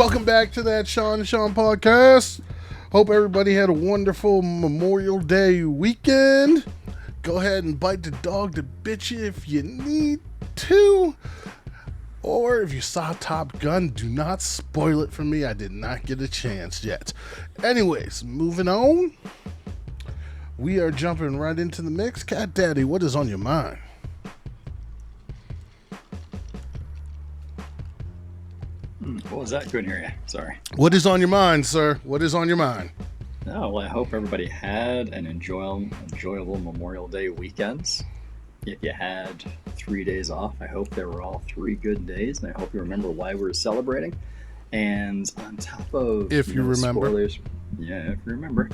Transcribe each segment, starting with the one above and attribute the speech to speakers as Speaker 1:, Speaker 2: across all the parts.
Speaker 1: Welcome back to that Sean and Sean podcast. Hope everybody had a wonderful Memorial Day weekend. Go ahead and bite the dog to bit you if you need to. Or if you saw Top Gun, do not spoil it for me. I did not get a chance yet. Anyways, moving on. We are jumping right into the mix. Cat Daddy, what is on your mind?
Speaker 2: What was that? Couldn't hear you. Sorry.
Speaker 1: What is on your mind, sir? What is on your mind?
Speaker 2: Oh, well, I hope everybody had an enjoyable Memorial Day weekend. If you had 3 days off, I hope they were all 3 good days, and I hope you remember why we were celebrating. And on top of
Speaker 1: If you remember.
Speaker 2: spoilers, yeah, if you remember.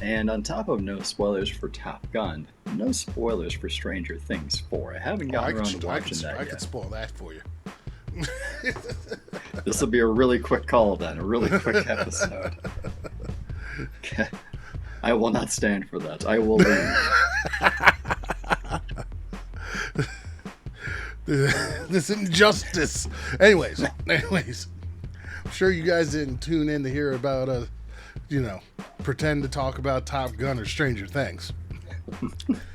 Speaker 2: And on top of no spoilers for Top Gun, no spoilers for Stranger Things 4. I haven't gotten around to watching that yet.
Speaker 1: I could spoil that for you.
Speaker 2: This will be a really quick call then, a really quick episode. Okay. I will not stand for that. I will leave.
Speaker 1: This injustice. Anyways, I'm sure you guys didn't tune in to hear about us, pretend to talk about Top Gun or Stranger Things.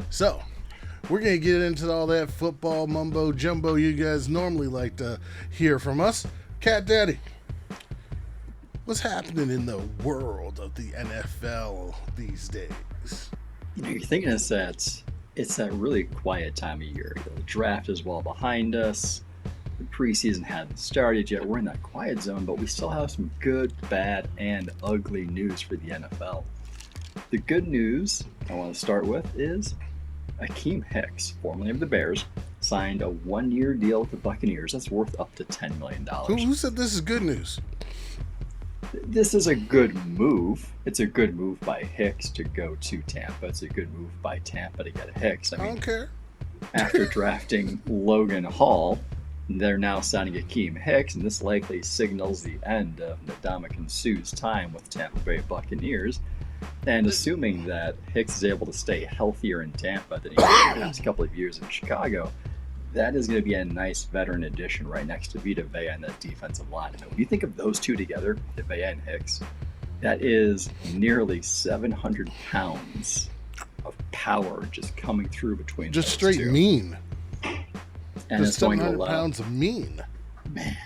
Speaker 1: So, we're going to get into all that football mumbo jumbo you guys normally like to hear from us. Cat Daddy, what's happening in the world of the NFL these days?
Speaker 2: You're thinking it's that really quiet time of year. The draft is well behind us. The preseason hasn't started yet. We're in that quiet zone, but we still have some good, bad, and ugly news for the NFL. The good news I want to start with is Akeem Hicks, formerly of the Bears, signed a 1-year deal with the Buccaneers that's worth up to $10 million.
Speaker 1: Who said this is good news?
Speaker 2: This is a good move. It's a good move by Hicks to go to Tampa. It's a good move by Tampa to get Hicks.
Speaker 1: I don't care.
Speaker 2: After drafting Logan Hall, they're now signing Akeem Hicks, and this likely signals the end of Ndamukong Suh's time with Tampa Bay Buccaneers. And assuming that Hicks is able to stay healthier in Tampa than he did the past couple of years in Chicago, that is going to be a nice veteran addition right next to Vita Vea and that defensive line. And when you think of those two together, Vea and Hicks, that is nearly 700 pounds of power just coming through between
Speaker 1: just
Speaker 2: those
Speaker 1: straight
Speaker 2: two.
Speaker 1: Mean.
Speaker 2: And
Speaker 1: just
Speaker 2: it's going to
Speaker 1: 700
Speaker 2: allow
Speaker 1: pounds of mean.
Speaker 2: Man,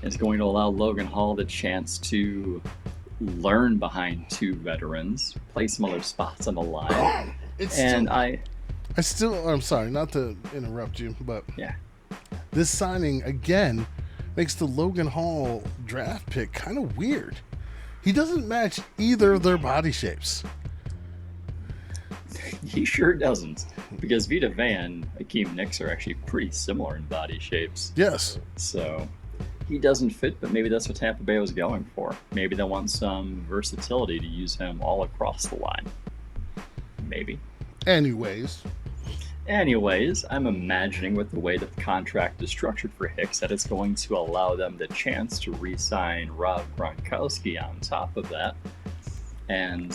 Speaker 2: it's going to allow Logan Hall the chance to learn behind 2 veterans, play some other spots on the line.
Speaker 1: I'm sorry, not to interrupt you, but
Speaker 2: yeah,
Speaker 1: this signing again makes the Logan Hall draft pick kind of weird. He doesn't match either of their body shapes.
Speaker 2: he sure doesn't, because Vita Vea and Akeem Hicks are actually pretty similar in body shapes.
Speaker 1: Yes.
Speaker 2: So he doesn't fit, but maybe that's what Tampa Bay was going for. Maybe they want some versatility to use him all across the line. Maybe.
Speaker 1: Anyways,
Speaker 2: I'm imagining with the way that the contract is structured for Hicks that it's going to allow them the chance to re-sign Rob Gronkowski on top of that. And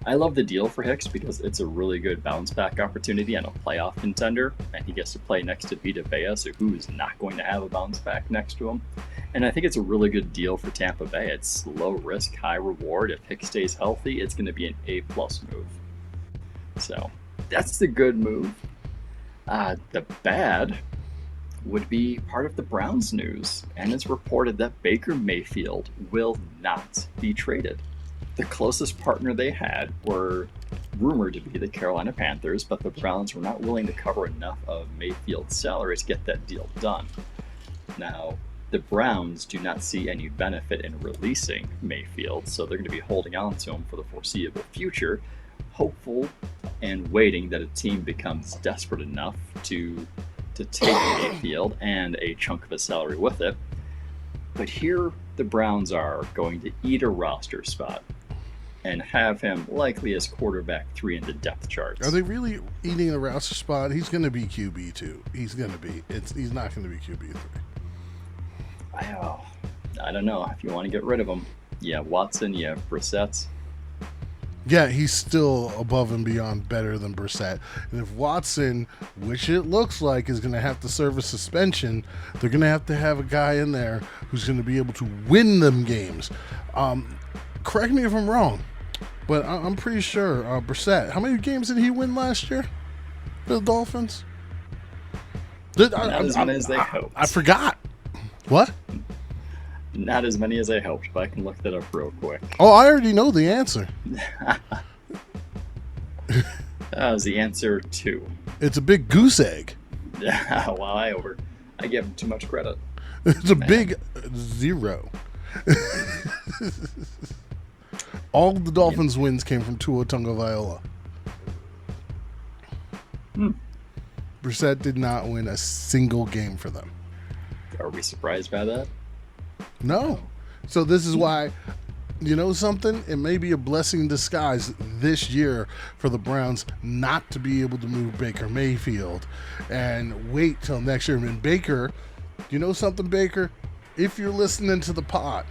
Speaker 2: I love the deal for Hicks because it's a really good bounce-back opportunity and a playoff contender, and he gets to play next to Vita Vea, so who is not going to have a bounce-back next to him? And I think it's a really good deal for Tampa Bay. It's low risk, high reward. If Hicks stays healthy, it's going to be an A-plus move. So that's the good move. The bad would be part of the Browns news, and it's reported that Baker Mayfield will not be traded. The closest partner they had were rumored to be the Carolina Panthers, but the Browns were not willing to cover enough of Mayfield's salary to get that deal done. Now, the Browns do not see any benefit in releasing Mayfield, so they're going to be holding on to him for the foreseeable future, hopeful and waiting that a team becomes desperate enough to take Mayfield and a chunk of his salary with it. But here the Browns are going to eat a roster spot and have him likely as quarterback 3 in the depth charts.
Speaker 1: are they really eating a roster spot? He's going to be QB2. He's not going to be QB3.
Speaker 2: I don't know. If you want to get rid of him, you have Watson, you have Brissett.
Speaker 1: Yeah, he's still above and beyond better than Brissett. And if Watson, which it looks like, is going to have to serve a suspension, they're going to have a guy in there who's going to be able to win them games. Correct me if I'm wrong, but I'm pretty sure Brissett, how many games did he win last year for the Dolphins?
Speaker 2: Not as many as they hoped.
Speaker 1: I forgot. What?
Speaker 2: Not as many as I hoped, but I can look that up real quick.
Speaker 1: Oh, I already know the answer.
Speaker 2: That was the answer 2.
Speaker 1: It's a big goose egg.
Speaker 2: Well, I give him too much credit.
Speaker 1: It's a big 0. All the Dolphins' wins came from Tua Tagovailoa. Brissett did not win a single game for them.
Speaker 2: Are we surprised by that?
Speaker 1: No. So this is why, you know something? It may be a blessing in disguise this year for the Browns not to be able to move Baker Mayfield and wait till next year. And Baker, you know something, Baker? If you're listening to the pod,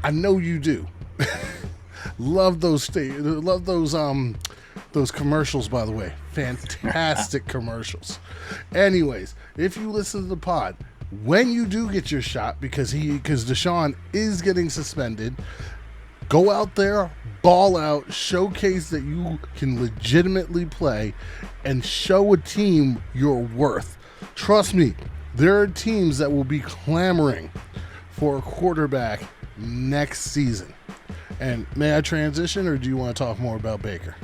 Speaker 1: I know you do. Love those commercials, by the way. Fantastic commercials. Anyways, if you listen to the pod, when you do get your shot, because Deshaun is getting suspended, go out there, ball out, showcase that you can legitimately play, and show a team your worth. Trust me, there are teams that will be clamoring for a quarterback next season. And may I transition, or do you want to talk more about Baker?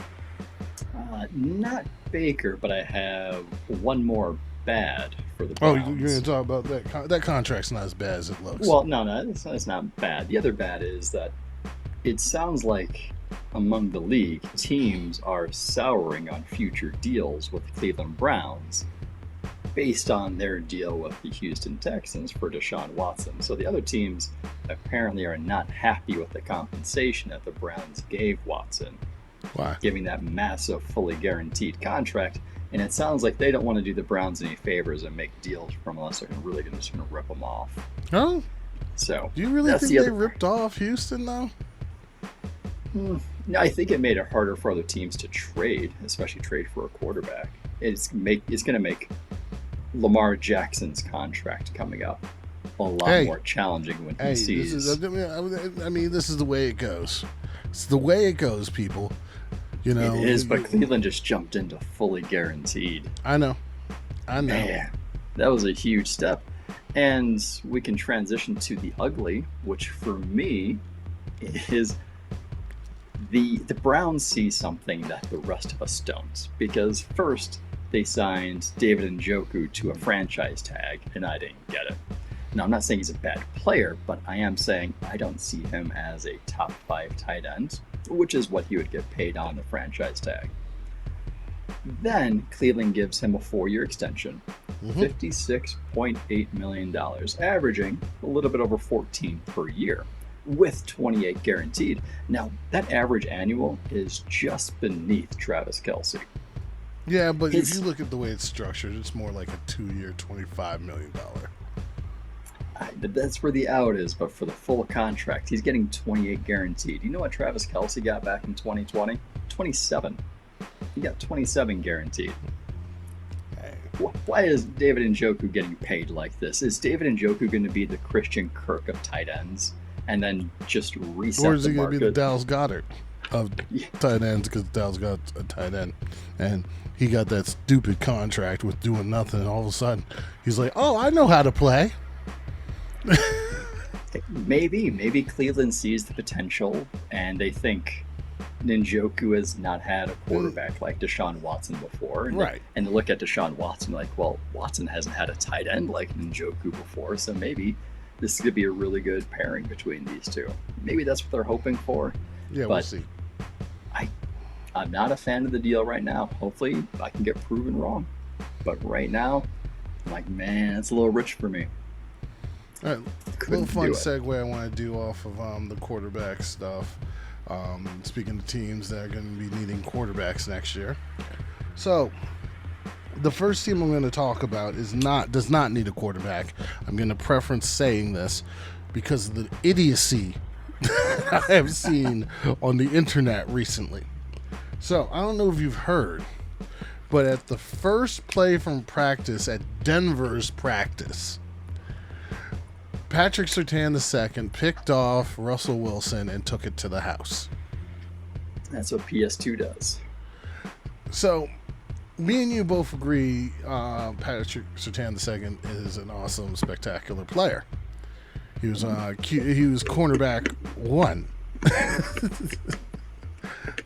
Speaker 2: Not Baker, but I have one more bad for the
Speaker 1: Browns.
Speaker 2: Oh,
Speaker 1: you're going to talk about that? That contract's not as bad as it looks.
Speaker 2: Well, no, it's not bad. The other bad is that it sounds like among the league, teams are souring on future deals with the Cleveland Browns based on their deal with the Houston Texans for Deshaun Watson. So the other teams apparently are not happy with the compensation that the Browns gave Watson.
Speaker 1: Why?
Speaker 2: Giving that massive, fully guaranteed contract. And it sounds like they don't want to do the Browns any favors and make deals from unless they're really just going to rip them off.
Speaker 1: Huh?
Speaker 2: So,
Speaker 1: do you really think they ripped off Houston, though?
Speaker 2: No, I think it made it harder for other teams to trade, especially trade for a quarterback. It's going to make Lamar Jackson's contract coming up a lot more challenging when he sees.
Speaker 1: This is the way it goes. It's the way it goes, people. You know,
Speaker 2: it is, but Cleveland just jumped into fully guaranteed.
Speaker 1: I know.
Speaker 2: Man, that was a huge step. And we can transition to the ugly, which for me is the Browns see something that the rest of us don't. Because first, they signed David Njoku to a franchise tag, and I didn't get it. Now, I'm not saying he's a bad player, but I am saying I don't see him as a top 5 tight end, which is what he would get paid on the franchise tag. Then Cleveland gives him a 4-year extension, $56.8 million, averaging a little bit over 14 per year, with 28 guaranteed. Now, that average annual is just beneath Travis Kelce.
Speaker 1: Yeah, but if you look at the way it's structured, it's more like a 2-year, $25 million.
Speaker 2: That's where the out is, but for the full contract, he's getting 28 guaranteed. You know what Travis Kelce got back in 2020? 27. He got 27 guaranteed. Why is David Njoku getting paid like this? Is David Njoku going to be the Christian Kirk of tight ends and then just reset the market?
Speaker 1: Or is he going to be the Dallas Goedert of tight ends, because Dallas got a tight end and he got that stupid contract with doing nothing, and all of a sudden he's like, oh, I know how to play.
Speaker 2: Maybe Cleveland sees the potential and they think Njoku has not had a quarterback like Deshaun Watson before, and they look at Deshaun Watson like, well, Watson hasn't had a tight end like Njoku before, so maybe this could be a really good pairing between these two. Maybe that's what they're hoping for.
Speaker 1: Yeah, we'll see.
Speaker 2: I'm not a fan of the deal right now. Hopefully I can get proven wrong, but right now I'm like, man, it's a little rich for me.
Speaker 1: All right, little fun segue I want to do off of the quarterback stuff. Speaking of teams that are going to be needing quarterbacks next year. So, the first team I'm going to talk about does not need a quarterback. I'm going to preference saying this because of the idiocy I have seen on the internet recently. So I don't know if you've heard, but at the first play from practice at Denver's practice, Patrick Surtain II picked off Russell Wilson and took it to the house.
Speaker 2: That's what PS2 does.
Speaker 1: So, me and you both agree Patrick Surtain II is an awesome, spectacular player. He was cornerback 1.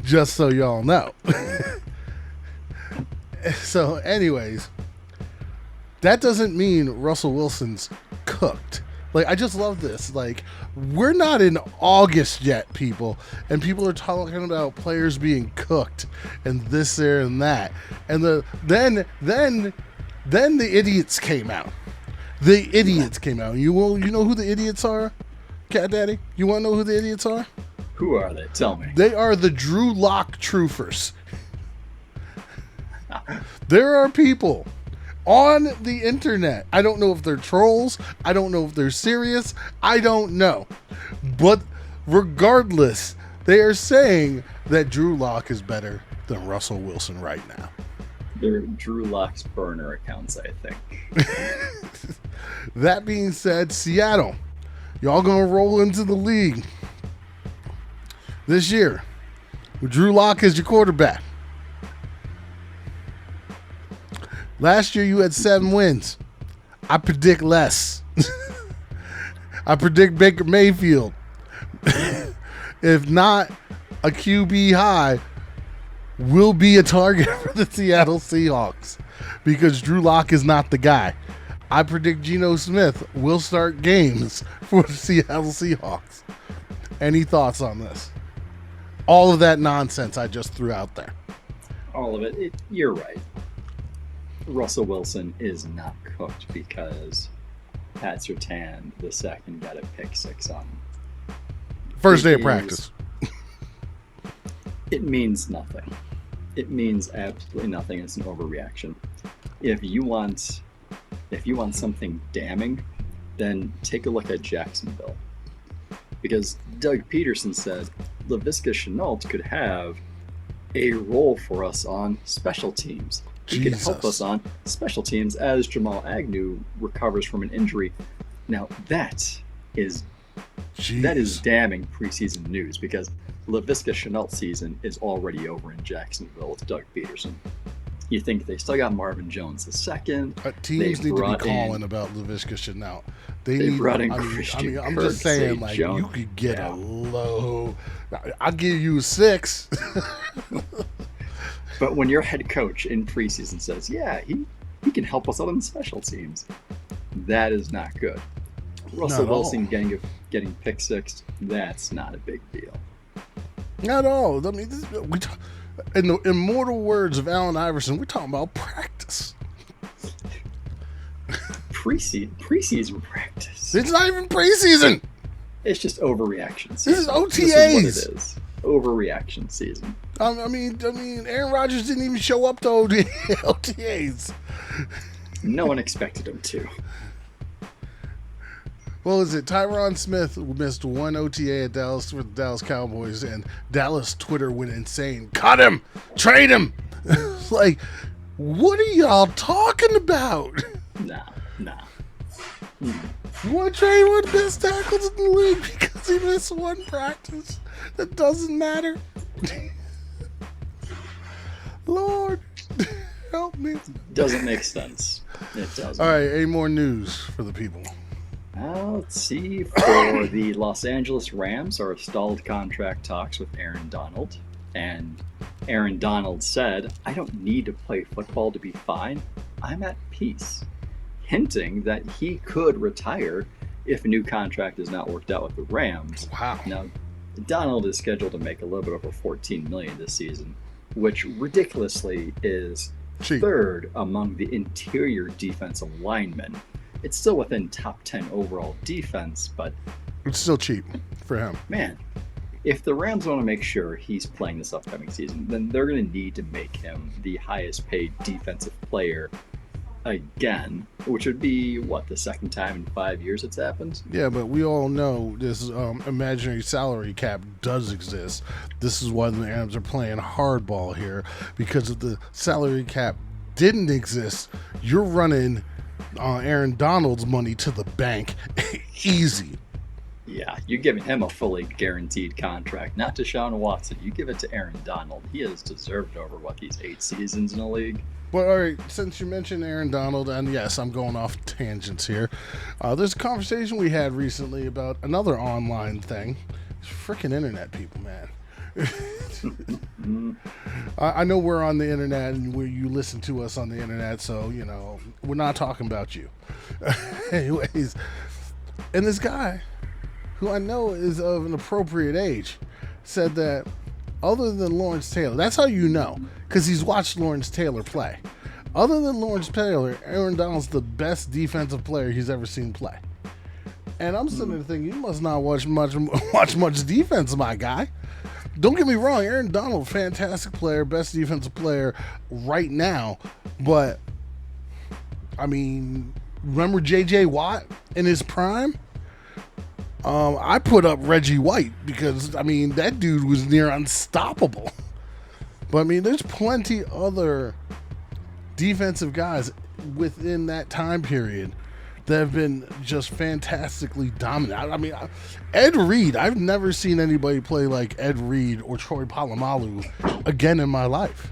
Speaker 1: Just so y'all know. So, anyways, that doesn't mean Russell Wilson's cooked. Like, I just love this. Like, we're not in August yet, people, and people are talking about players being cooked and this, there, and that. And then the idiots came out. The idiots came out. You know who the idiots are, Cat Daddy? You want to know who the idiots are?
Speaker 2: Who are they? Tell me.
Speaker 1: They are the Drew Lock truthers. There are people on the internet. I don't know if they're trolls. I don't know if they're serious. I don't know. But regardless, they are saying that Drew Lock is better than Russell Wilson right now.
Speaker 2: They're Drew Lock's burner accounts, I think.
Speaker 1: That being said, Seattle, y'all gonna roll into the league this year with Drew Lock as your quarterback. Last year you had 7 wins. I predict less. I predict Baker Mayfield, if not a QB high, will be a target for the Seattle Seahawks because Drew Lock is not the guy. I predict Geno Smith will start games for the Seattle Seahawks. Any thoughts on this? All of that nonsense I just threw out there.
Speaker 2: All of it. You're right. Russell Wilson is not cooked because Pat Surtain II got a pick 6 on him.
Speaker 1: First day of practice.
Speaker 2: It means nothing. It means absolutely nothing. It's an overreaction. If you want something damning, then take a look at Jacksonville. Because Doug Peterson said Laviska Shenault could have a role for us on special teams. He can help us on special teams as Jamal Agnew recovers from an injury. Now that is damning preseason news because Laviska Shenault's season is already over in Jacksonville with Doug Peterson. You think they still got Marvin Jones II.
Speaker 1: Teams need to be calling about Laviska Shenault.
Speaker 2: They brought in Christian Kirk,
Speaker 1: I'm just saying, like, you could get a low. I'll give you a 6.
Speaker 2: But when your head coach in preseason says, yeah, he can help us out on special teams, that is not good. Russell Wilson getting pick 6, that's not a big deal.
Speaker 1: Not at all. I mean, in the immortal words of Allen Iverson, we're talking about practice.
Speaker 2: Preseason practice.
Speaker 1: It's not even preseason.
Speaker 2: It's just overreaction season.
Speaker 1: This is OTAs.
Speaker 2: This is what it is. Overreaction season.
Speaker 1: I mean, Aaron Rodgers didn't even show up to OTAs.
Speaker 2: No one expected him to.
Speaker 1: Well, is it Tyron Smith missed 1 OTA at Dallas with the Dallas Cowboys, and Dallas Twitter went insane. Cut him! Trade him! Like, what are y'all talking about?
Speaker 2: Nah.
Speaker 1: You want to trade one of the best tackles in the league because he missed 1 practice? That doesn't matter. Lord, help me.
Speaker 2: Doesn't make sense. It doesn't.
Speaker 1: All right, any more news for the people?
Speaker 2: Let's see. For the Los Angeles Rams are stalled contract talks with Aaron Donald. And Aaron Donald said, I don't need to play football to be fine. I'm at peace. Hinting that he could retire if a new contract is not worked out with the Rams.
Speaker 1: Wow.
Speaker 2: Now, Donald is scheduled to make a little bit over $14 million this season, which ridiculously is
Speaker 1: cheap.
Speaker 2: 3rd among the interior defensive linemen. It's still within top 10 overall defense, but
Speaker 1: it's still cheap for him.
Speaker 2: Man, if the Rams want to make sure he's playing this upcoming season, then they're going to need to make him the highest paid defensive player again, which would be, what, the second time in 5 years it's happened?
Speaker 1: Yeah, but we all know this imaginary salary cap does exist. This is why the Rams are playing hardball here, because if the salary cap didn't exist, you're running Aaron Donald's money to the bank easy.
Speaker 2: Yeah, you're giving him a fully guaranteed contract, not to Deshaun Watson. You give it to Aaron Donald. He has deserved over, these 8 seasons in the league?
Speaker 1: But all right, since you mentioned Aaron Donald, and yes, I'm going off tangents here. There's a conversation we had recently about another online thing. Freaking internet people, man. I know we're on the internet and you listen to us on the internet, so, we're not talking about you. Anyways, and this guy, who I know is of an appropriate age, said that other than Lawrence Taylor, that's how you know, because he's watched Lawrence Taylor play. Other than Lawrence Taylor, Aaron Donald's the best defensive player he's ever seen play. And I'm sitting there thinking, you must not watch much defense, my guy. Don't get me wrong, Aaron Donald, fantastic player, best defensive player right now. But, I mean, remember J.J. Watt in his prime? I put up Reggie White because, that dude was near unstoppable. But, there's plenty other defensive guys within that time period that have been just fantastically dominant. Ed Reed, I've never seen anybody play like Ed Reed or Troy Polamalu again in my life.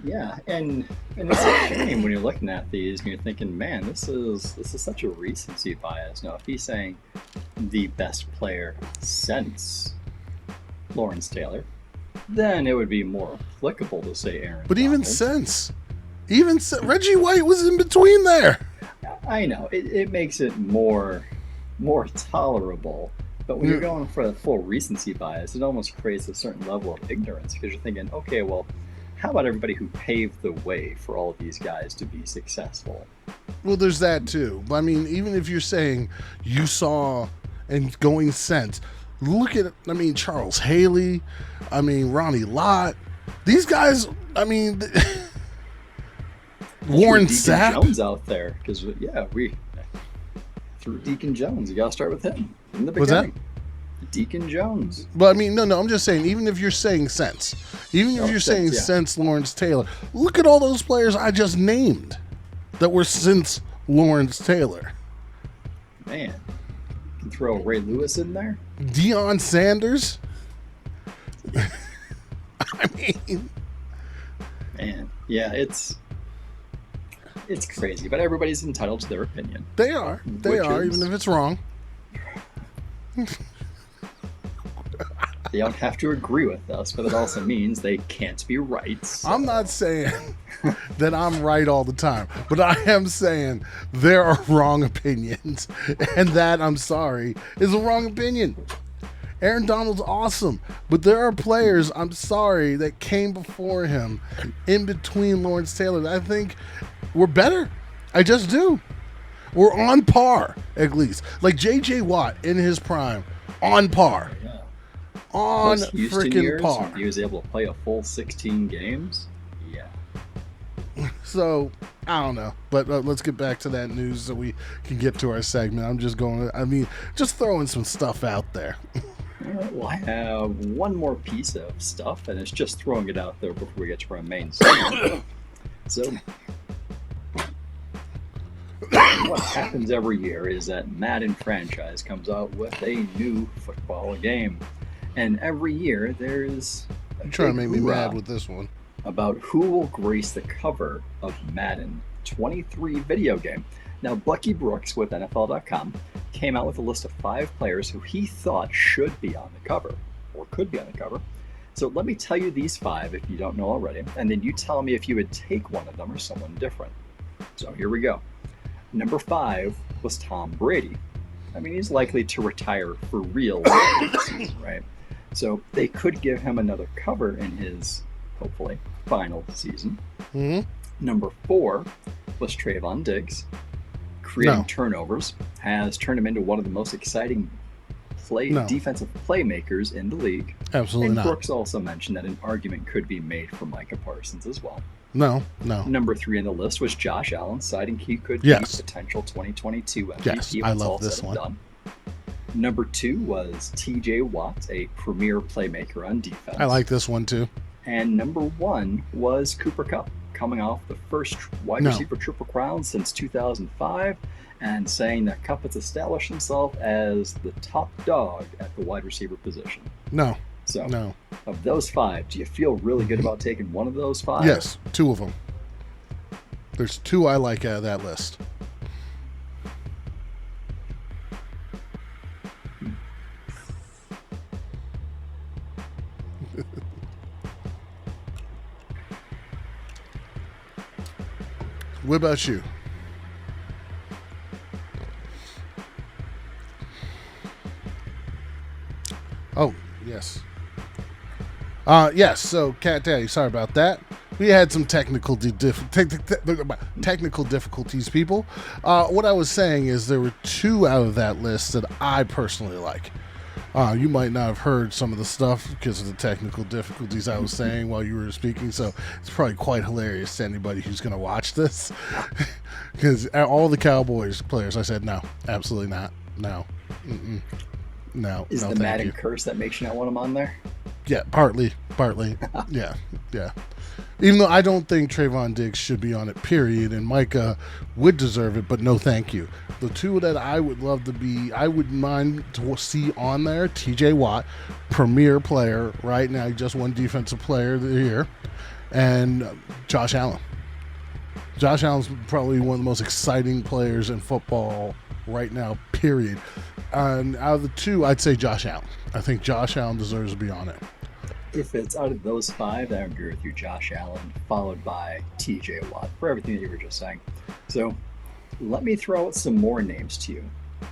Speaker 2: Yeah, and it's a shame when you're looking at these and you're thinking, man, this is such a recency bias. Now, if he's saying the best player since Lawrence Taylor, then it would be more applicable to say Aaron
Speaker 1: But
Speaker 2: Donald.
Speaker 1: even Reggie White was in between there.
Speaker 2: I know it makes it more tolerable, but when you're going for the full recency bias, it almost creates a certain level of ignorance, because you're thinking, okay, well, how about everybody who paved the way for all of these guys to be successful?
Speaker 1: Well, there's that too. But even if you're saying you saw and going since, look at Charles Haley, Ronnie Lott, these guys. Warren Sapp,
Speaker 2: Jones out there, because we threw Deacon Jones. You got to start with him in the beginning.
Speaker 1: What's that?
Speaker 2: Deacon Jones.
Speaker 1: But no, I'm just saying, even if you're saying since Lawrence Taylor, look at all those players I just named that were since Lawrence Taylor.
Speaker 2: Man, you can throw Ray Lewis in there.
Speaker 1: Deion Sanders.
Speaker 2: Man, yeah, it's crazy, but everybody's entitled to their opinion.
Speaker 1: They are, even if it's wrong.
Speaker 2: They don't have to agree with us, but it also means they can't be right. So.
Speaker 1: I'm not saying that I'm right all the time, but I am saying there are wrong opinions, and that, I'm sorry, is a wrong opinion. Aaron Donald's awesome, but there are players, I'm sorry, that came before him in between Lawrence Taylor that I think were better. I just do. We're on par, at least. Like J.J. Watt in his prime, on par.
Speaker 2: Yeah.
Speaker 1: On
Speaker 2: Houston
Speaker 1: freaking
Speaker 2: years,
Speaker 1: par.
Speaker 2: He was able to play a full 16 games. Yeah.
Speaker 1: So, I don't know. But let's get back to that news so we can get to our segment. I'm just just throwing some stuff out there.
Speaker 2: All right, well, I have one more piece of stuff, and it's just throwing it out there before we get to our main segment. So, what happens every year is that Madden franchise comes out with a new football game. And every year there's
Speaker 1: You're trying to make me mad with this one.
Speaker 2: About who will grace the cover of Madden 23 video game. Now, Bucky Brooks with NFL.com came out with a list of 5 players who he thought should be on the cover, or could be on the cover. So let me tell you these 5 if you don't know already, and then you tell me if you would take one of them or someone different. So here we go. Number 5 was Tom Brady. He's likely to retire for real this season, right? So they could give him another cover in his, hopefully, final season.
Speaker 1: Mm-hmm.
Speaker 2: Number 4 was Trayvon Diggs. Creating turnovers has turned him into one of the most exciting
Speaker 1: No.
Speaker 2: defensive playmakers in the league.
Speaker 1: Absolutely
Speaker 2: and
Speaker 1: not.
Speaker 2: Brooks also mentioned that an argument could be made for Micah Parsons as well.
Speaker 1: No.
Speaker 2: Number 3 on the list was Josh Allen, citing he could
Speaker 1: Yes.
Speaker 2: be potential 2022 MVP
Speaker 1: Yes,
Speaker 2: when
Speaker 1: I
Speaker 2: it's all
Speaker 1: love this
Speaker 2: said and
Speaker 1: one.
Speaker 2: done. Number 2 was TJ Watt, a premier playmaker on defense.
Speaker 1: I like this one too.
Speaker 2: And number 1 was Cooper Kupp, coming off the first wide receiver triple crown since 2005, and saying that Kupp has established himself as the top dog at the wide receiver position.
Speaker 1: No.
Speaker 2: So,
Speaker 1: No.
Speaker 2: of those 5, do you feel really good about taking one of those 5?
Speaker 1: Yes, 2 of them. There's 2 I like out of that list. What about you? Oh, yes. Yes, so Cat Daddy, sorry about that. We had some technical difficulties, people. What I was saying is there were 2 out of that list that I personally like. You might not have heard some of the stuff because of the technical difficulties I was saying while you were speaking, so it's probably quite hilarious to anybody who's going to watch this. Because all the Cowboys players, I said, no, absolutely not. No. Mm-mm. No.
Speaker 2: Is
Speaker 1: no,
Speaker 2: the
Speaker 1: thank
Speaker 2: Madden
Speaker 1: you.
Speaker 2: curse that makes you not want him on there?
Speaker 1: Yeah, partly. Yeah. Even though I don't think Trayvon Diggs should be on it, period, and Micah would deserve it, but no thank you. The 2 that I would love to be, I would mind to see on there, TJ Watt, premier player right now, he just won Defensive Player of the Year, and Josh Allen. Josh Allen's probably one of the most exciting players in football right now, period. And out of the 2, I'd say Josh Allen. I think Josh Allen deserves to be on it.
Speaker 2: If it's out of those 5, I agree with you, Josh Allen, followed by TJ Watt, for everything that you were just saying. So let me throw out some more names to you,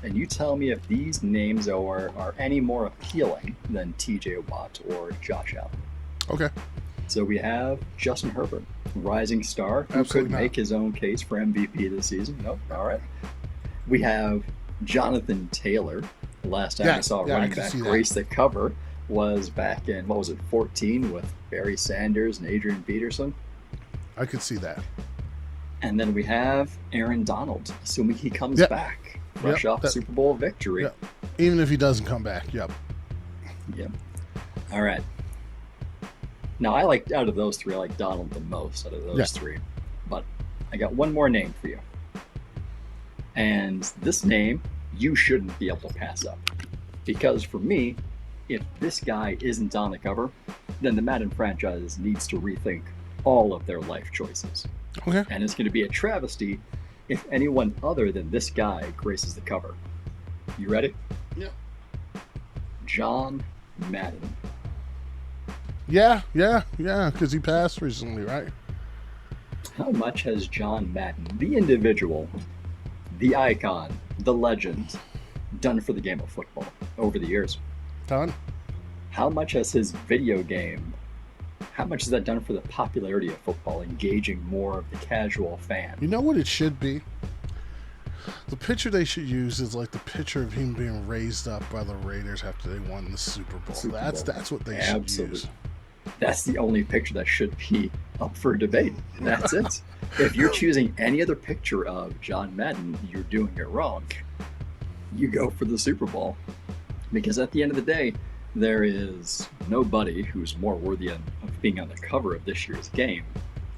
Speaker 2: and you tell me if these names are any more appealing than TJ Watt or Josh Allen.
Speaker 1: Okay.
Speaker 2: So we have Justin Herbert, rising star, who
Speaker 1: Absolutely
Speaker 2: could
Speaker 1: not.
Speaker 2: make his own case for MVP this season. Nope. All right. We have Jonathan Taylor. The last time I saw a running back grace the cover was back in, 14 with Barry Sanders and Adrian Peterson.
Speaker 1: I could see that.
Speaker 2: And then we have Aaron Donald, assuming he comes
Speaker 1: Yep.
Speaker 2: back, fresh
Speaker 1: Yep,
Speaker 2: off
Speaker 1: that-
Speaker 2: Super Bowl victory.
Speaker 1: Yep. Even if he doesn't come back, yep.
Speaker 2: Yep. All right. Now, I like, out of those 3, I like Donald the most out of those 3. But I got one more name for you. And this name, you shouldn't be able to pass up. Because for me, if this guy isn't on the cover, then the Madden franchise needs to rethink all of their life choices.
Speaker 1: Okay.
Speaker 2: And it's going to be a travesty if anyone other than this guy graces the cover. You ready?
Speaker 1: Yep.
Speaker 2: John Madden.
Speaker 1: Yeah, because he passed recently, right?
Speaker 2: How much has John Madden, the individual, the icon, the legend, done for the game of football over the years?
Speaker 1: Ton?
Speaker 2: How much has his video game, how much has that done for the popularity of football, engaging more of the casual fan?
Speaker 1: You know what it should be? The picture they should use is like the picture of him being raised up by the Raiders after they won the Super Bowl. That's what they should use.
Speaker 2: That's the only picture that should be up for debate. That's it. If you're choosing any other picture of John Madden, you're doing it wrong. You go for the Super Bowl. Because at the end of the day, there is nobody who's more worthy of being on the cover of this year's game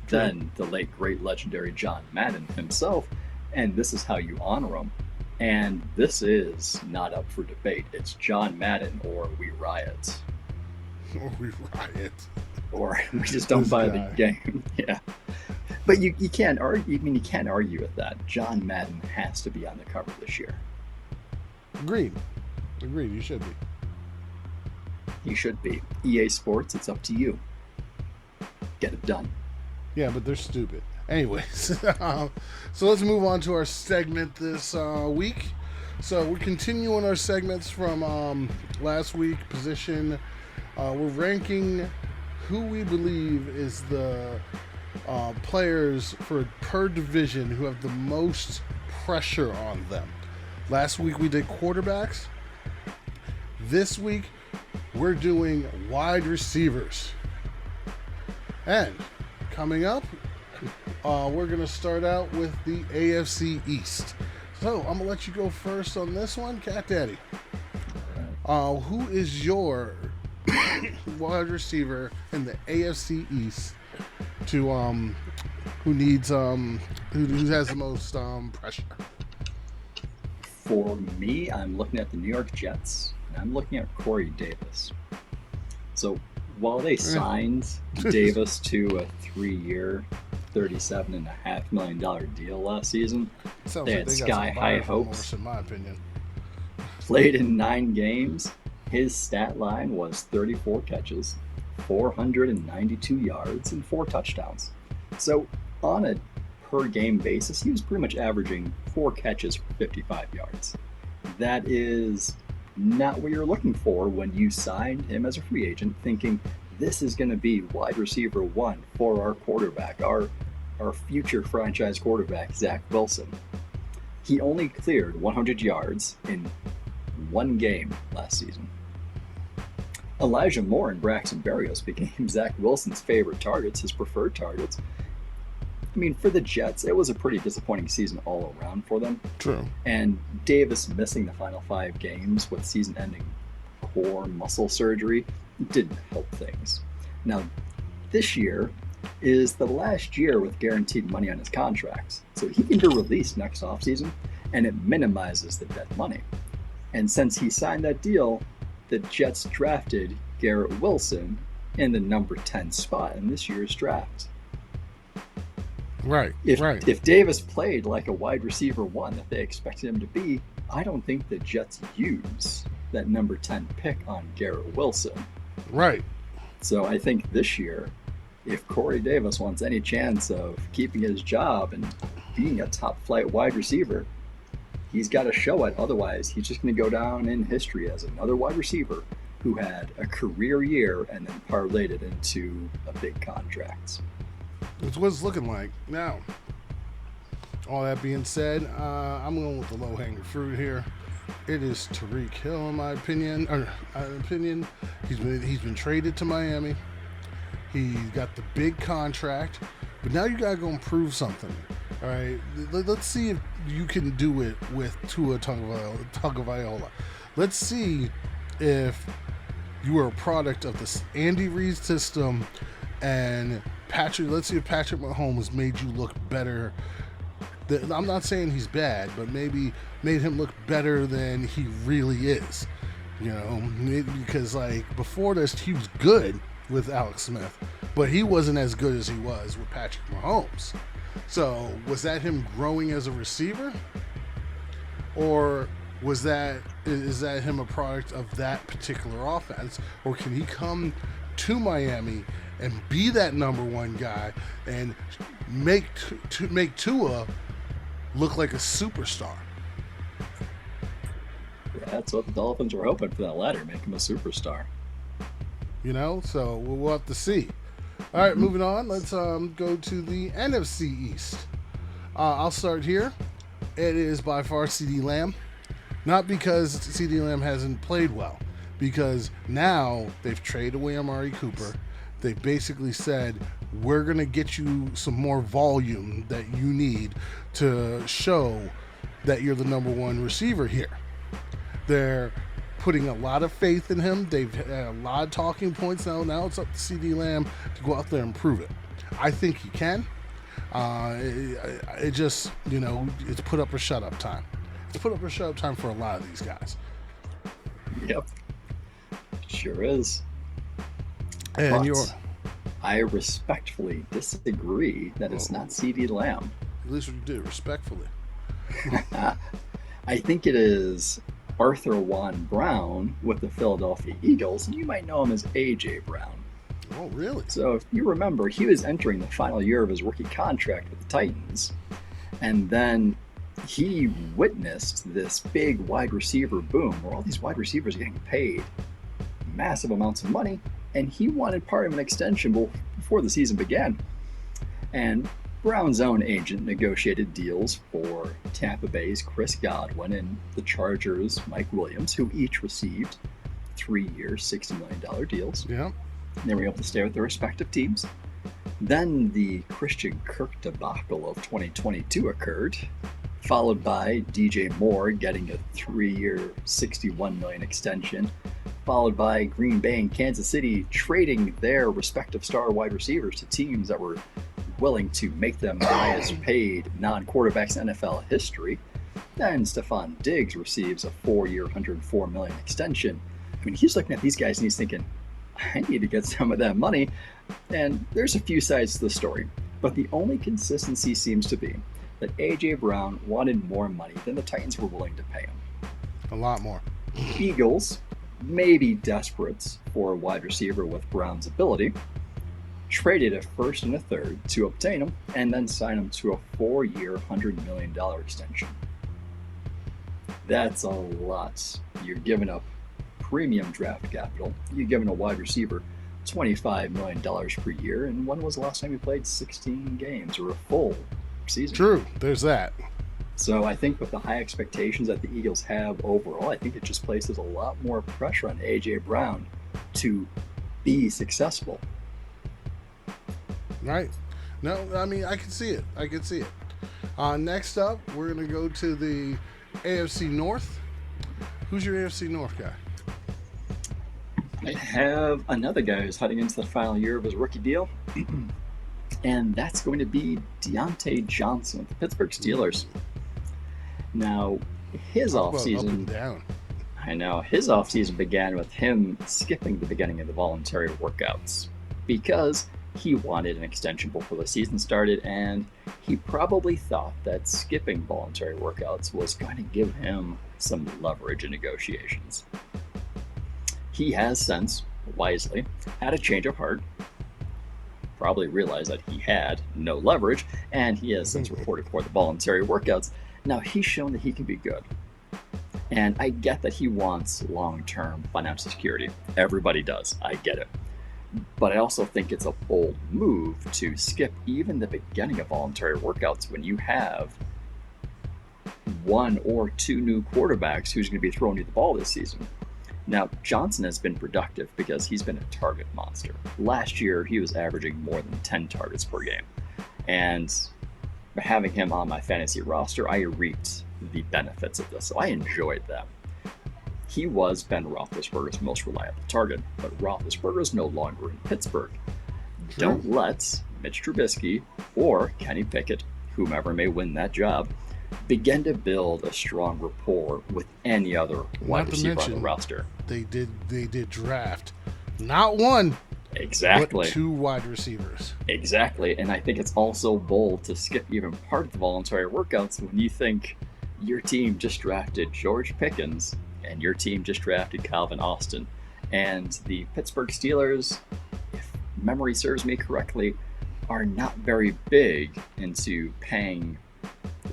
Speaker 2: than the late, great, legendary John Madden himself. And this is how you honor him. And this is not up for debate. It's John Madden or we riot.
Speaker 1: Or we riot.
Speaker 2: Or we just don't buy the game. Yeah. But you can't argue. I mean, you can't argue with that. John Madden has to be on the cover this year.
Speaker 1: Agreed. You should be.
Speaker 2: You should be. EA Sports, it's up to you. Get it done.
Speaker 1: Yeah, but they're stupid. Anyways, so let's move on to our segment this week. So we're continuing our segments from last week. Position. We're ranking who we believe is the players per division who have the most pressure on them. Last week we did quarterbacks. This week, we're doing wide receivers. And coming up, we're going to start out with the AFC East. So I'm going to let you go first on this one, Cat Daddy. Who is your wide receiver in the AFC East to who needs who has the most pressure?
Speaker 2: For me, I'm looking at the New York Jets, and I'm looking at Corey Davis. So while they signed Davis to a 3-year, $37.5 million deal last season, they had sky-high hopes.
Speaker 1: In my opinion,
Speaker 2: played in 9 games. His stat line was 34 catches, 492 yards, and 4 touchdowns. So on a per-game basis, he was pretty much averaging 4 catches for 55 yards. That is not what you're looking for when you signed him as a free agent, thinking this is going to be wide receiver 1 for our quarterback, our future franchise quarterback, Zach Wilson. He only cleared 100 yards in 1 game last season. Elijah Moore and Braxton Berrios became Zach Wilson's favorite targets, his preferred targets. I mean, for the Jets, it was a pretty disappointing season all around for them.
Speaker 1: True.
Speaker 2: And Davis missing the final 5 games with season-ending core muscle surgery didn't help things. Now, this year is the last year with guaranteed money on his contracts, so he can be released next offseason, and it minimizes the dead money. And since he signed that deal, the Jets drafted Garrett Wilson in the number 10 spot in this year's draft.
Speaker 1: Right.
Speaker 2: If Davis played like a wide receiver 1 that they expected him to be, I don't think the Jets use that number 10 pick on Garrett Wilson.
Speaker 1: Right.
Speaker 2: So I think this year, if Corey Davis wants any chance of keeping his job and being a top flight wide receiver, he's got to show it. Otherwise, he's just going to go down in history as another wide receiver who had a career year and then parlayed it into a big contract.
Speaker 1: That's what it's looking like. Now, all that being said, I'm going with the low-hanging fruit here. It is Tyreek Hill, in my opinion. He's been traded to Miami. He got the big contract, but now you got to go and prove something. All right, let's see if you can do it with Tua Tagovailoa. Let's see if you are a product of this Andy Reid system and Patrick. Let's see if Patrick Mahomes made you look better. I'm not saying he's bad, but maybe made him look better than he really is. You know, because like before this, he was good with Alex Smith, but he wasn't as good as he was with Patrick Mahomes. So was that him growing as a receiver, or is that him a product of that particular offense, or can he come to Miami and be that number 1 guy and make Tua look like a superstar?
Speaker 2: Yeah, that's what the Dolphins were hoping for, that latter, make him a superstar.
Speaker 1: You know, so we'll have to see. All right, moving on. Let's go to the NFC East. I'll start here. It is by far CeeDee Lamb. Not because CeeDee Lamb hasn't played well, because now they've traded away Amari Cooper. They basically said, we're going to get you some more volume that you need to show that you're the number 1 receiver here. They're putting a lot of faith in him. They've had a lot of talking points now. Now it's up to CeeDee Lamb to go out there and prove it. I think he can. It just, you know, it's put up or shut up time. It's put up or shut up time for a lot of these guys.
Speaker 2: Yep. Sure is.
Speaker 1: And
Speaker 2: I respectfully disagree that it's not CeeDee Lamb.
Speaker 1: At least you did, respectfully.
Speaker 2: I think it is Arthur Juan Brown with the Philadelphia Eagles, and you might know him as A.J. Brown.
Speaker 1: Oh, really?
Speaker 2: So if you remember, he was entering the final year of his rookie contract with the Titans, and then he witnessed this big wide receiver boom where all these wide receivers are getting paid massive amounts of money, and he wanted part of an extension before the season began. And Brown's own agent negotiated deals for Tampa Bay's Chris Godwin and the Chargers' Mike Williams, who each received 3-year, $60 million deals.
Speaker 1: Yeah.
Speaker 2: They were able to stay with their respective teams. Then the Christian Kirk debacle of 2022 occurred, followed by DJ Moore getting a 3-year, $61 million extension, followed by Green Bay and Kansas City trading their respective star wide receivers to teams that were willing to make them the highest paid non-quarterbacks in NFL history. Then Stephon Diggs receives a 4-year, $104 million extension. I mean, he's looking at these guys and he's thinking, I need to get some of that money. And there's a few sides to the story, but the only consistency seems to be that A.J. Brown wanted more money than the Titans were willing to pay him.
Speaker 1: A lot more.
Speaker 2: Eagles, maybe desperate for a wide receiver with Brown's ability, traded a first and a third to obtain him, and then signed him to a 4-year, $100 million extension. That's a lot. You're giving up premium draft capital. You're giving a wide receiver $25 million per year. And when was the last time you played 16 games or a full season?
Speaker 1: True. There's that.
Speaker 2: So I think with the high expectations that the Eagles have overall, I think it just places a lot more pressure on A.J. Brown to be successful.
Speaker 1: Right. No, I mean, I can see it. I can see it. Next up, we're going to go to the AFC North. Who's your AFC North guy?
Speaker 2: I have another guy who's heading into the final year of his rookie deal, and that's going to be Deontay Johnson with the Pittsburgh Steelers. Now, his offseason, I know, his offseason began with him skipping the beginning of the voluntary workouts because he wanted an extension before the season started, and he probably thought that skipping voluntary workouts was going to give him some leverage in negotiations. He has since, wisely, had a change of heart, probably realized that he had no leverage, and he has since reported for the voluntary workouts. Now, he's shown that he can be good. And I get that he wants long-term financial security. Everybody does. I get it. But I also think it's a bold move to skip even the beginning of voluntary workouts when you have 1 or 2 new quarterbacks who's going to be throwing you the ball this season. Now, Johnson has been productive because he's been a target monster. Last year, he was averaging more than 10 targets per game. And having him on my fantasy roster, I reaped the benefits of this. So I enjoyed that. He was Ben Roethlisberger's most reliable target, but Roethlisberger is no longer in Pittsburgh.
Speaker 1: Sure.
Speaker 2: Don't let Mitch Trubisky or Kenny Pickett, whomever may win that job, begin to build a strong rapport with any other wide receiver on the roster.
Speaker 1: They did draft not 1,
Speaker 2: exactly,
Speaker 1: but 2 wide receivers.
Speaker 2: Exactly, and I think it's also bold to skip even part of the voluntary workouts when you think your team just drafted George Pickens and your team just drafted Calvin Austin. And the Pittsburgh Steelers, if memory serves me correctly, are not very big into paying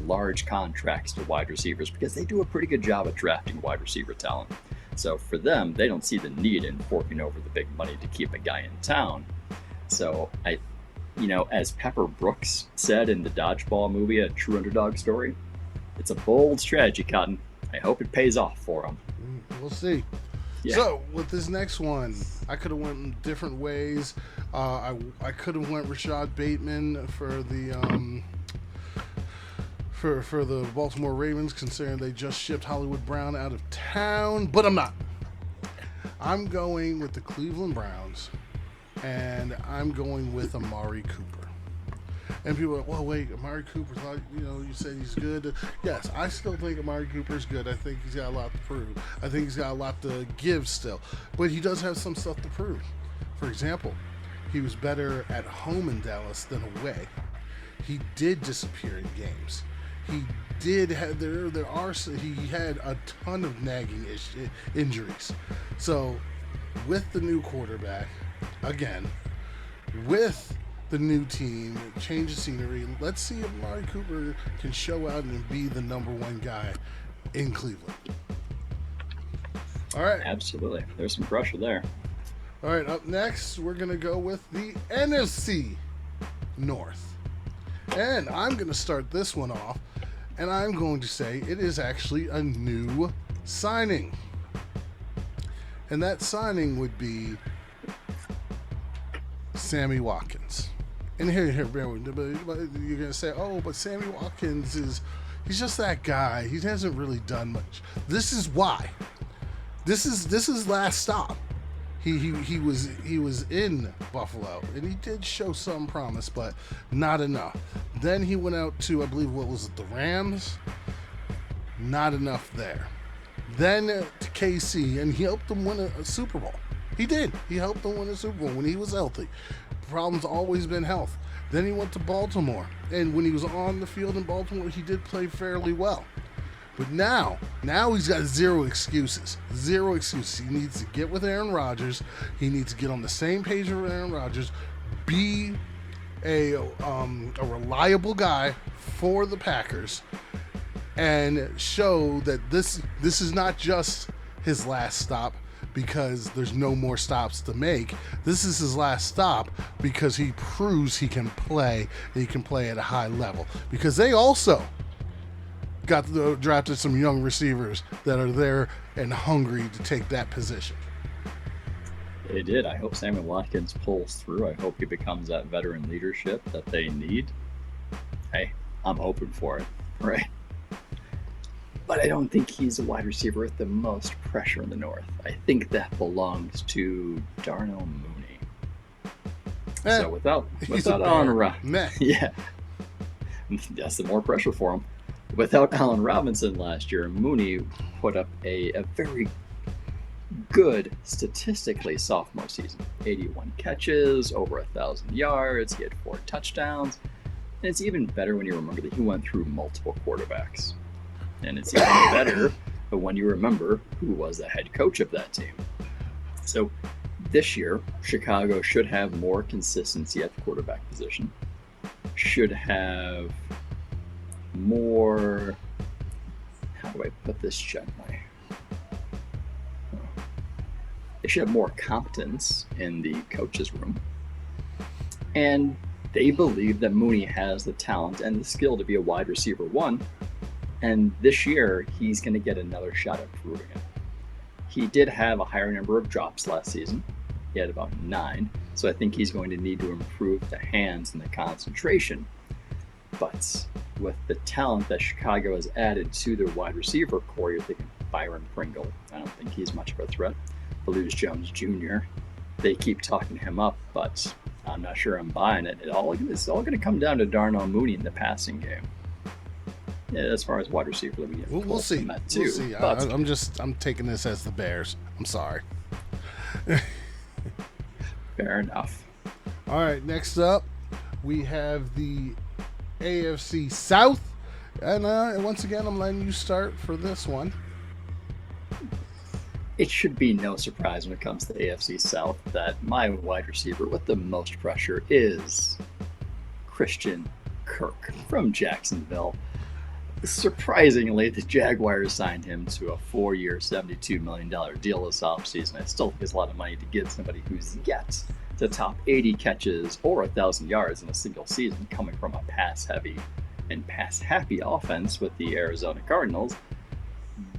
Speaker 2: large contracts to wide receivers because they do a pretty good job at drafting wide receiver talent. So for them, they don't see the need in forking over the big money to keep a guy in town. So as Pepper Brooks said in the Dodgeball movie, A True Underdog Story, it's a bold strategy, Cotton. I hope it pays off for them.
Speaker 1: We'll see. Yeah. So with this next one, I could have went different ways. I could have went Rashad Bateman for the for the Baltimore Ravens, considering they just shipped Hollywood Brown out of town, but I'm not. I'm going with the Cleveland Browns, and I'm going with Amari Cooper. And people are like, well, wait, Amari Cooper, you said he's good. Yes, I still think Amari Cooper's good. I think he's got a lot to prove. I think he's got a lot to give still. But he does have some stuff to prove. For example, he was better at home in Dallas than away. He did disappear in games. He did have he had a ton of nagging injuries. So with the new quarterback, again, with the new team, change of scenery, let's see if Amari Cooper can show out and be the number 1 guy in Cleveland. All right.
Speaker 2: Absolutely. There's some pressure there.
Speaker 1: All right, up next, we're going to go with the NFC North. And I'm going to start this one off, and I'm going to say it is actually a new signing. And that signing would be Sammy Watkins. And here, bear with me, but you're gonna say, "Oh, but Sammy Watkins he's just that guy. He hasn't really done much." This is why. This is last stop. He was in Buffalo and he did show some promise, but not enough. Then he went out to, I believe, what was it, the Rams? Not enough there. Then to KC, and he helped them win a Super Bowl. He did. He helped them win a Super Bowl when he was healthy. Problem's always been health. Then he went to Baltimore, and when he was on the field in Baltimore, he did play fairly well. But now he's got zero excuses. Zero excuses. He needs to get with Aaron Rodgers. He needs to get on the same page with Aaron Rodgers. Be a reliable guy for the Packers, and show that this is not just his last stop because there's no more stops to make. This is his last stop because he proves he can play, and he can play at a high level. Because they also drafted some young receivers that are there and hungry to take that position.
Speaker 2: They did. I hope Sammy Watkins pulls through. I hope he becomes that veteran leadership that they need. Hey, I'm hoping for it, right? But I don't think he's a wide receiver with the most pressure in the North. I think that belongs to Darnell Mooney. So without Allen Robinson, yeah, that's the more pressure for him. Without Allen Robinson last year, Mooney put up a very good statistically sophomore season. 81 catches, over 1,000 yards. He had 4 touchdowns. And it's even better when you remember that he went through multiple quarterbacks. And it's even better when you remember who was the head coach of that team. So this year, Chicago should have more consistency at the quarterback position. Should have more, how do I put this gently? They should have more competence in the coach's room. And they believe that Mooney has the talent and the skill to be a wide receiver one. And this year, he's going to get another shot at proving it. He did have a higher number of drops last season. He had about 9. So I think he's going to need to improve the hands and the concentration. But with the talent that Chicago has added to their wide receiver core, you're thinking Byron Pringle. I don't think he's much of a threat. Beluse Jones Jr., they keep talking him up, but I'm not sure I'm buying it. It's all going to come down to Darnell Mooney in the passing game. Yeah, as far as wide receiver,
Speaker 1: we'll see. We'll see. I'm taking this as the Bears. I'm sorry.
Speaker 2: Fair enough.
Speaker 1: All right, next up, we have the AFC South. And once again, I'm letting you start for this one.
Speaker 2: It should be no surprise when it comes to the AFC South that my wide receiver with the most pressure is Christian Kirk from Jacksonville. Surprisingly, the Jaguars signed him to a 4-year, $72 million deal this offseason. I still think it's a lot of money to give somebody who's yet to top 80 catches or 1,000 yards in a single season, coming from a pass-heavy and pass-happy offense with the Arizona Cardinals.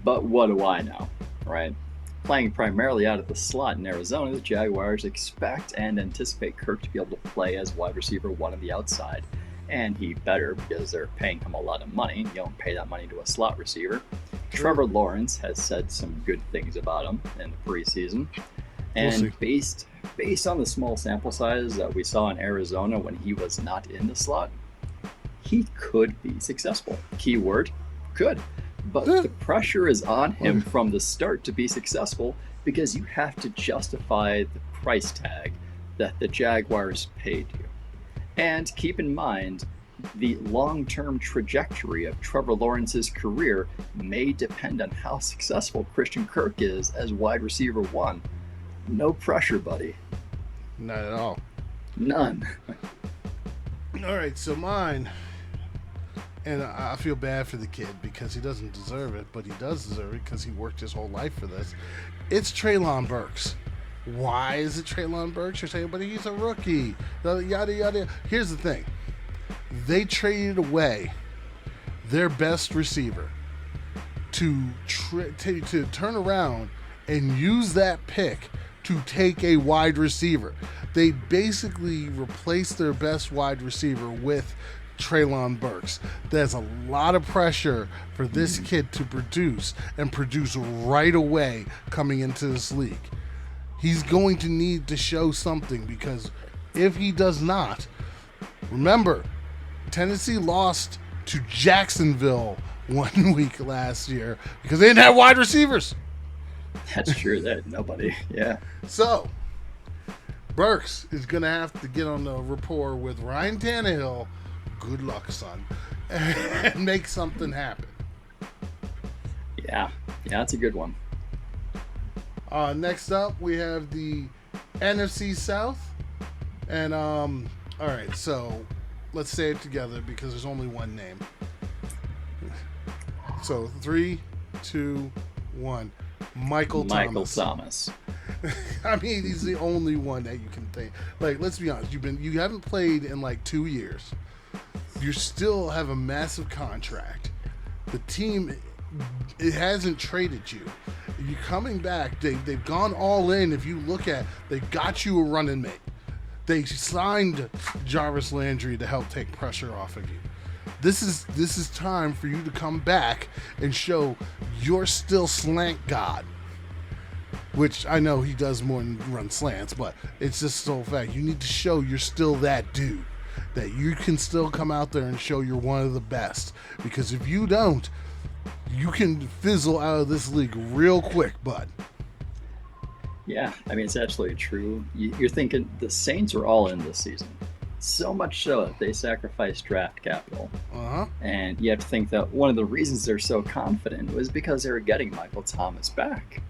Speaker 2: But what do I know, right? Playing primarily out of the slot in Arizona, the Jaguars expect and anticipate Kirk to be able to play as wide receiver one on the outside. And he better, because they're paying him a lot of money. You don't pay that money to a slot receiver. Trevor Lawrence has said some good things about him in the preseason. And based on the small sample size that we saw in Arizona when he was not in the slot, he could be successful. Keyword, could. But the pressure is on him from the start to be successful because you have to justify the price tag that the Jaguars paid you. And keep in mind, the long-term trajectory of Trevor Lawrence's career may depend on how successful Christian Kirk is as wide receiver one. No pressure, buddy.
Speaker 1: Not at all.
Speaker 2: None.
Speaker 1: All right, so mine, and I feel bad for the kid because he doesn't deserve it, but he does deserve it because he worked his whole life for this. It's Treylon Burks. Why is it Treylon Burks? You're saying, but he's a rookie. Yada, yada. Here's the thing. They traded away their best receiver to turn around and use that pick to take a wide receiver. They basically replaced their best wide receiver with Treylon Burks. There's a lot of pressure for this kid to produce and produce right away coming into this league. He's going to need to show something, because if he does not, remember, Tennessee lost to Jacksonville 1 week last year because they didn't have wide receivers.
Speaker 2: That's true. That nobody. Yeah.
Speaker 1: So Burks is going to have to get on the rapport with Ryan Tannehill. Good luck, son. And make something happen.
Speaker 2: Yeah, that's a good one.
Speaker 1: Next up, we have the NFC South. And, all right, so let's say it together because there's only one name. So 3, 2, 1. Michael Thomas. I mean, he's the only one that you can think. Like, let's be honest, you haven't played in like 2 years. You still have a massive contract. The team, it hasn't traded you. You're coming back. They've gone all in. If you look at, they got you a running mate. They signed Jarvis Landry to help take pressure off of you. This is time for you to come back and show you're still slant god. Which I know he does more than run slants, but it's just so fact. You need to show you're still that dude. That you can still come out there and show you're one of the best. Because if you don't, you can fizzle out of this league real quick, bud.
Speaker 2: Yeah, I mean, it's absolutely true. You're thinking the Saints are all in this season. So much so that they sacrificed draft capital.
Speaker 1: Uh-huh.
Speaker 2: And you have to think that one of the reasons they're so confident was because they were getting Michael Thomas back.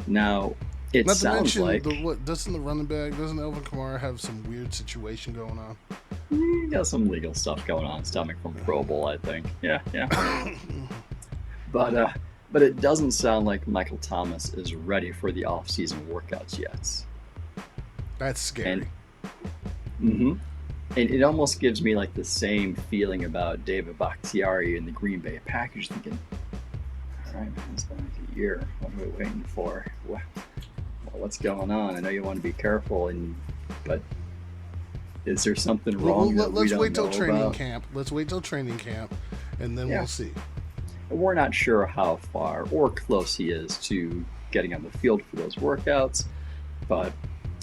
Speaker 2: Now, it
Speaker 1: Not
Speaker 2: sounds
Speaker 1: to mention,
Speaker 2: like...
Speaker 1: doesn't the running back, doesn't Elvin Kamara have some weird situation going on?
Speaker 2: You got some legal stuff going on, stemming from Pro Bowl, I think. Yeah. But it doesn't sound like Michael Thomas is ready for the off-season workouts yet.
Speaker 1: That's scary.
Speaker 2: And it almost gives me like the same feeling about David Bakhtiari in the Green Bay Packers, thinking, all right, man, it's been like a year. What are we waiting for? What's going on? I know you want to be careful, but is there something wrong that we don't know about?
Speaker 1: Let's wait till training camp. Let's wait till training camp, and then we'll see.
Speaker 2: We're not sure how far or close he is to getting on the field for those workouts, but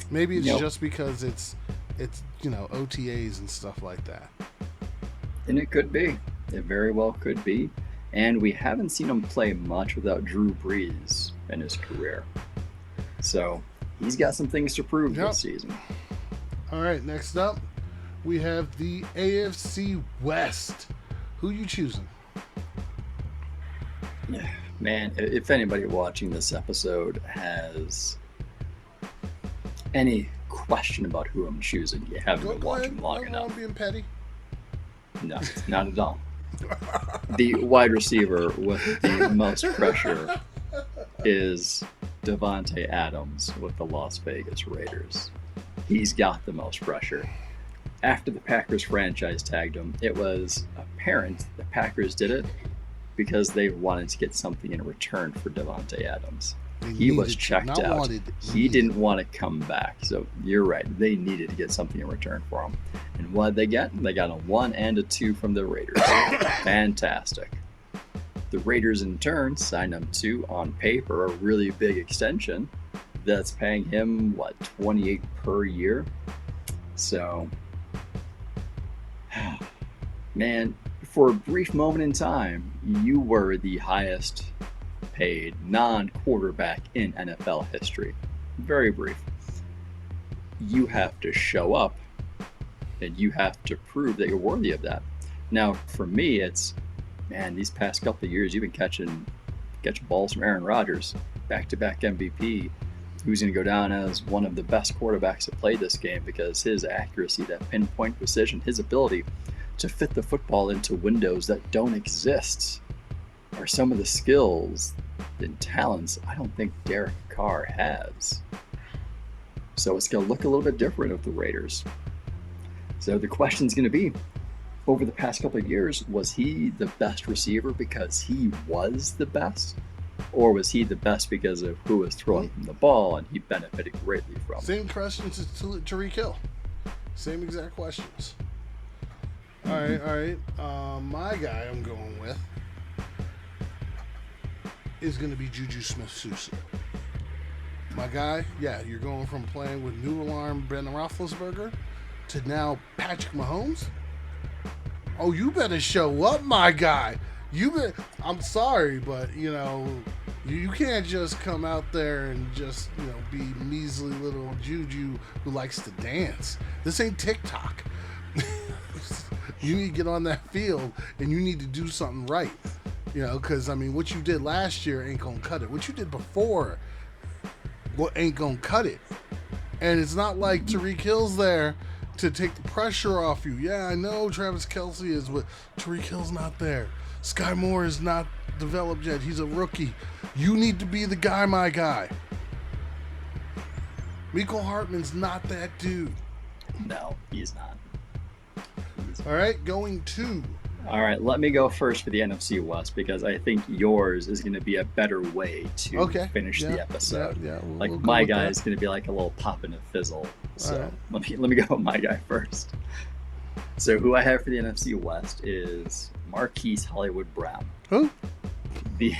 Speaker 1: maybe it's just because it's OTAs and stuff like that.
Speaker 2: And it could be. It very well could be. And we haven't seen him play much without Drew Brees in his career. So he's got some things to prove this season.
Speaker 1: All right, next up, we have the AFC West. Who you choosing?
Speaker 2: Man, if anybody watching this episode has any question about who I'm choosing, you haven't been watching long enough.
Speaker 1: I'm being petty.
Speaker 2: No, not at all. The wide receiver with the most pressure is Davante Adams with the Las Vegas Raiders. He's got the most pressure. After the Packers franchise tagged him, it was apparent the Packers did it because they wanted to get something in return for Davante Adams. He was checked out. He didn't want to come back. So you're right. They needed to get something in return for him. And what did they get? They got a 1 and a 2 from the Raiders. Fantastic. The Raiders, in turn, signed him to, on paper, a really big extension that's paying him, $28 per year? So, man, for a brief moment in time, you were the highest paid non-quarterback in NFL history. Very brief. You have to show up and you have to prove that you're worthy of that. Now, for me, it's, man, these past couple of years, you've been catching balls from Aaron Rodgers, back-to-back MVP, who's going to go down as one of the best quarterbacks to play this game because his accuracy, that pinpoint precision, his ability to fit the football into windows that don't exist are some of the skills and talents I don't think Derek Carr has. So it's going to look a little bit different with the Raiders. So the question's going to be, over the past couple of years, was he the best receiver because he was the best? Or was he the best because of who was throwing him the ball and he benefited greatly from it?
Speaker 1: Same questions to Tyreek Hill. Same exact questions. All right. My guy I'm going with is going to be Juju Smith-Schuster. My guy, yeah, you're going from playing with new alarm Ben Roethlisberger to now Patrick Mahomes. Oh, you better show up, my guy. I'm sorry, but you can't just come out there and just be measly little Juju who likes to dance. This ain't TikTok. You need to get on that field and you need to do something right. Because what you did last year ain't gonna cut it. What you did before, ain't gonna cut it. And it's not like Tyreek Hill's there to take the pressure off you. Yeah, I know Travis Kelce is, but Tyreek Hill's not there. Sky Moore is not developed yet. He's a rookie. You need to be the guy, my guy. Mecole Hardman's not that dude.
Speaker 2: No, he's not.
Speaker 1: All right, going to.
Speaker 2: All right, let me go first for the NFC West because I think yours is going to be a better way to finish the episode.
Speaker 1: Yeah,
Speaker 2: we'll my guy is going to be like a little pop and a fizzle. So let me go with my guy first. So who I have for the NFC West is Marquise Hollywood Brown.
Speaker 1: Who?
Speaker 2: The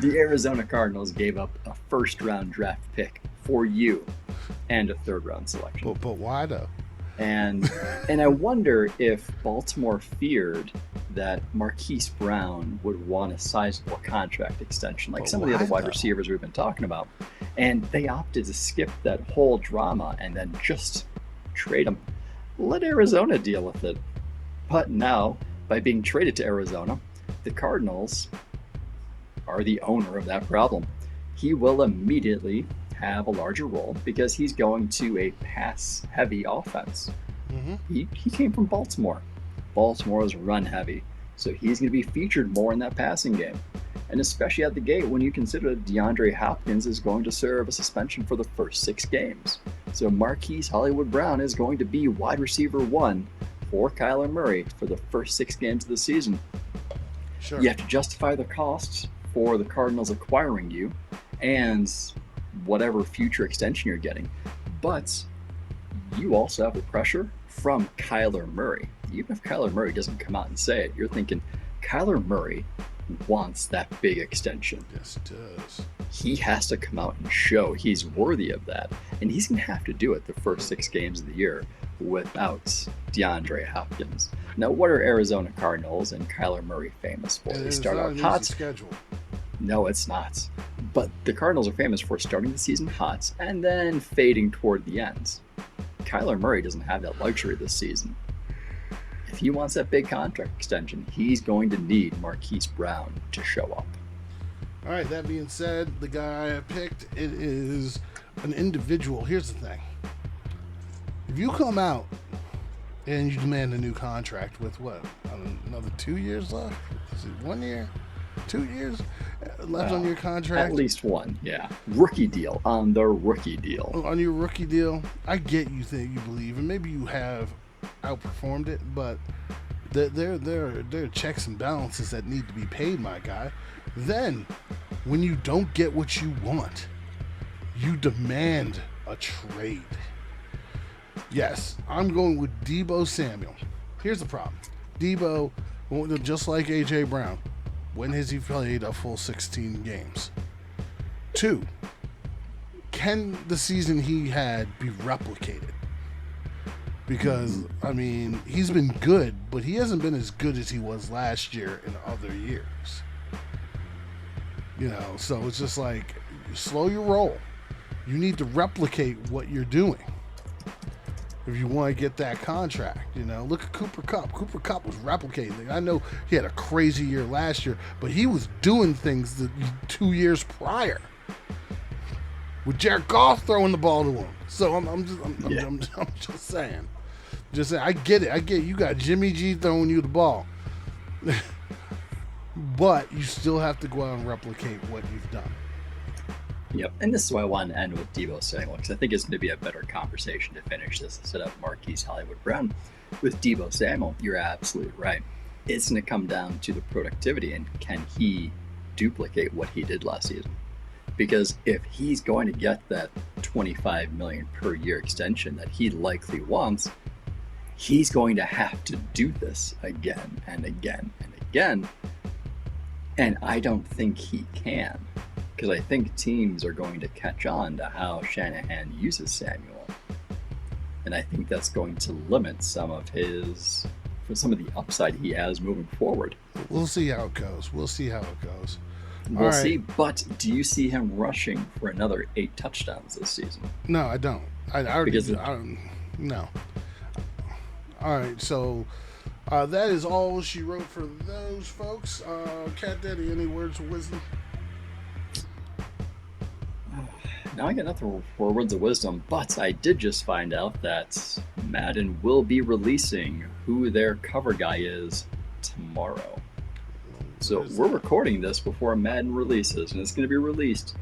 Speaker 2: Arizona Cardinals gave up a first-round draft pick for you and a third-round selection.
Speaker 1: But why though?
Speaker 2: And I wonder if Baltimore feared that Marquise Brown would want a sizable contract extension, like some of the other wide receivers we've been talking about. And they opted to skip that whole drama and then just trade him. Let Arizona deal with it. But now, by being traded to Arizona, the Cardinals are the owner of that problem. He will immediately have a larger role because he's going to a pass-heavy offense.
Speaker 1: Mm-hmm.
Speaker 2: He came from Baltimore. Baltimore is run-heavy, so he's going to be featured more in that passing game. And especially at the gate when you consider that DeAndre Hopkins is going to serve a suspension for the first 6 games. So Marquise Hollywood Brown is going to be wide receiver 1 for Kyler Murray for the first 6 games of the season.
Speaker 1: Sure.
Speaker 2: You have to justify the costs for the Cardinals acquiring you and whatever future extension you're getting. But you also have the pressure from Kyler Murray. Even if Kyler Murray doesn't come out and say it, you're thinking Kyler Murray wants that big extension.
Speaker 1: Yes, it does.
Speaker 2: He has to come out and show he's worthy of that. And he's going to have to do it the first 6 games of the year without DeAndre Hopkins. Now, what are Arizona Cardinals and Kyler Murray famous for? They start out hot.
Speaker 1: Schedule.
Speaker 2: No, it's not. But the Cardinals are famous for starting the season hot and then fading toward the end. Kyler Murray doesn't have that luxury this season. If he wants that big contract extension, he's going to need Marquise Brown to show up.
Speaker 1: All right, that being said, the guy I picked, it is an individual. Here's the thing. If you come out and you demand a new contract with what? Another 2 years left? Is it 1 year? 2 years left on your contract?
Speaker 2: At least 1, yeah. Rookie deal, on the rookie deal.
Speaker 1: On your rookie deal, I get you think you believe, and maybe you have outperformed it, but there are checks and balances that need to be paid, my guy. Then, when you don't get what you want, you demand a trade. Yes, I'm going with Deebo Samuel. Here's the problem. Deebo, just like A.J. Brown, when has he played a full 16 games? 2, can the season he had be replicated? Because, he's been good, but he hasn't been as good as he was last year in other years. So it's just like, slow your roll. You need to replicate what you're doing if you want to get that contract. Look at Cooper Kupp. Cooper Kupp was replicating. I know he had a crazy year last year, but he was doing things the 2 years prior with Jared Goff throwing the ball to him. So I'm just saying. Just saying. I get it. You got Jimmy G throwing you the ball. But you still have to go out and replicate what you've done.
Speaker 2: Yep, and this is why I wanted to end with Deebo Samuel, because I think it's going to be a better conversation to finish this instead of Marquise Hollywood Brown. With Deebo Samuel, you're absolutely right. It's going to come down to the productivity and can he duplicate what he did last season. Because if he's going to get that $25 million per year extension that he likely wants, he's going to have to do this again and again and again. And I don't think he can, because I think teams are going to catch on to how Shanahan uses Samuel. And I think that's going to limit some of the upside he has moving forward.
Speaker 1: We'll see how it goes. We'll see.
Speaker 2: We'll see, but do you see him rushing for another 8 touchdowns this season?
Speaker 1: No, I don't. No. All right, so that is all she wrote for those folks. Cat Daddy, any words of wisdom?
Speaker 2: Now I got nothing for words of wisdom, but I did just find out that Madden will be releasing who their cover guy is tomorrow. So we're recording this before Madden releases, and it's going to be released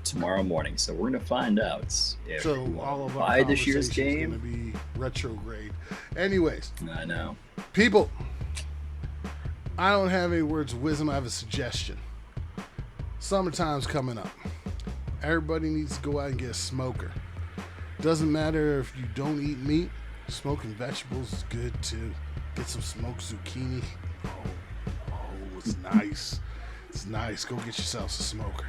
Speaker 2: tomorrow morning. So we're going to find out if
Speaker 1: all of our
Speaker 2: buy this year's game.
Speaker 1: Going to be retrograde. Anyways,
Speaker 2: I know.
Speaker 1: People, I don't have any words of wisdom. I have a suggestion. Summertime's coming up. Everybody needs to go out and get a smoker. Doesn't matter if you don't eat meat. Smoking vegetables is good too. Get some smoked zucchini. Oh, it's nice. It's nice. Go get yourself a smoker.